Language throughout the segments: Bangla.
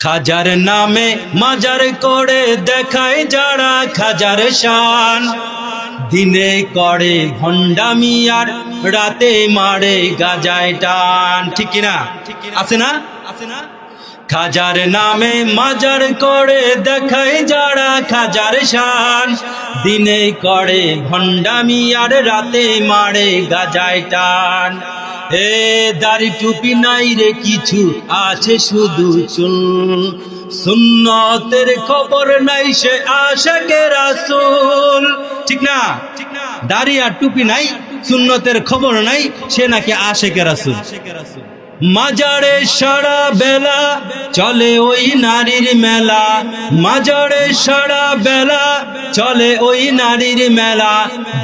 খাজার নামে মাজার করে দেখায় যারা খাজার শান, দিনে করে ভণ্ডামি আর রাতে মারে গাজায় টান। ঠিক কিনা? আছে না? খাজার নামে মাজার করে দেখায় যারা খাজার শান, দিনে করে ভণ্ডামি আর রাতে মারে গাজায় টান। এ দাড়ি টুপি নাই রে কিছু, আছে শুধু চুল, সুন্নতের খবর নাই সে আশিকে রাসূল। ঠিক না? দাড়ি আর টুপি নাই, সুন্নতের খবর নাই, সে নাকি আশিকে রাসূল। মাজারে সারা বেলা চলে ওই নারীর মেলা, মাজারে সারা বেলা চলে ওই নারীর মেলা,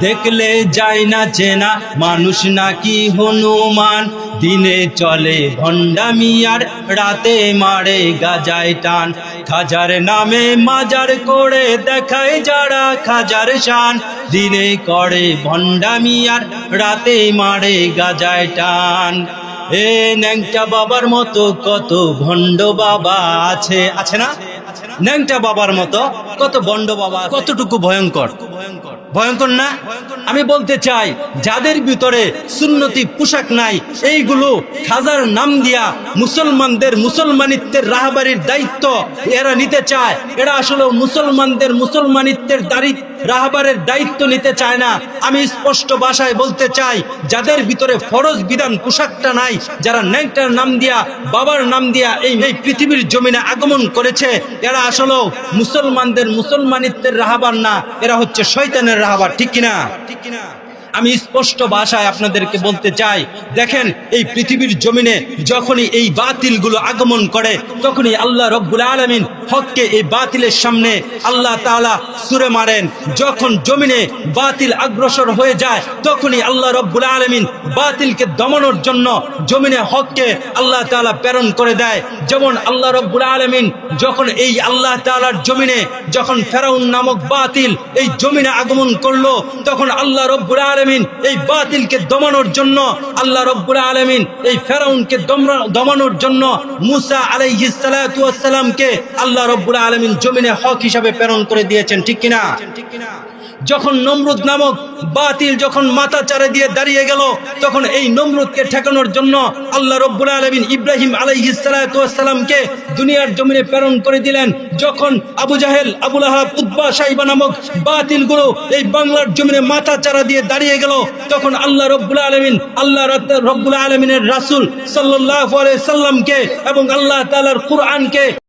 দেখলে যায় না চেনা মানুষ নাকি হনুমান, দিনে চলে ভণ্ডামি আর রাতে মারে গাজায় টান। খাজার নামে মাজার করে দেখায় যারা খাজার শান, দিনে করে ভণ্ডামি আর রাতে মারে গাজায় টান। এ ন্যাংটা বাবার মতো কত ভণ্ড বাবা আছে, আছে না? ন্যাংটা বাবার মতো কত ভণ্ড বাবা, কতটুকু ভয়ঙ্কর, ভয়ঙ্কর না? আমি বলতে চাই, যাদের ভিতরে সুন্নতি পোশাক নাই, এইগুলো খাজার নাম দিয়া মুসলমানদের মুসলমানিত্বের রাহবারির দায়িত্ব এরা নিতে চায়। এরা আসলে মুসলমানদের মুসলমানিত্বের রাহবারের দায়িত্ব নিতে চায় না। আমি স্পষ্ট ভাষায় বলতে চাই, যাদের ভিতরে ফরজ বিধান পোশাকটা নাই, যারা ন্যাংটার নাম দিয়া বাবার নাম দিয়া এই পৃথিবীর জমিনে আগমন করেছে, এরা আসলে মুসলমানদের মুসলমানিত্বের রাহবার না, এরা হচ্ছে শয়তানের রাহবার। ঠিক কিনা? আমি স্পষ্ট ভাষায় আপনাদেরকে বলতে চাই, দেখেন এই পৃথিবীর জমিনে যখনই এই বাতিলগুলো আগমন করে, তখনই আল্লাহ রব্বুল আলামিন হককে এই বাতিলের সামনে আল্লাহ তাআলা ছুঁড়ে মারেন। যখন জমিনে বাতিল অগ্রসর হয়ে যায়, তখনই আল্লাহ রব্বুল আলামিন বাতিলকে দমানোর জন্য জমিনে হককে আল্লাহ তাআলা প্রেরণ করে দেয়। যেমন আল্লাহ রব্বুল আলামিন যখন এই আল্লাহ তাআলার জমিনে যখন ফেরাউন নামক বাতিল এই জমিনে আগমন করলো, তখন আল্লাহ রব্বুল আলামিন এই বাতিলকে দমানোর জন্য আল্লাহ রব্বুল আলামিন এই ফেরাউনকে দমানোর জন্য মুসা আলাইহিস সালাতু ওয়াস সালামকে আল্লাহ রব্বুল আলামিন জমিনে হক হিসাবে প্রেরণ করে দিয়েছেন। ঠিক কিনা? যখন নমরুদ নামক বাতিল যখন মাথা চারে দিয়ে দাঁড়িয়ে গেল, তখন এই নমরুদকে ঠেকানোর জন্য আল্লাহ রব্বুল আলামিন ইব্রাহিম আলাইহিস সালাতু ওয়াস সালামকে দুনিয়ার জমিনে প্রেরণ করে দিলেন। যখন আবু জাহেল, আবু লাহাব, উতবা, শাইবা নামক বাতিলগুলো এই বাংলার জমিনে মাথা চারা দিয়ে দাঁড়িয়ে গেল, তখন আল্লাহ রব্বুল আলামিন রব্বুল আলামিনের রাসূল সাল্লাল্লাহু আলাইহি সাল্লামকে এবং আল্লাহ তাআলার কুরআনকে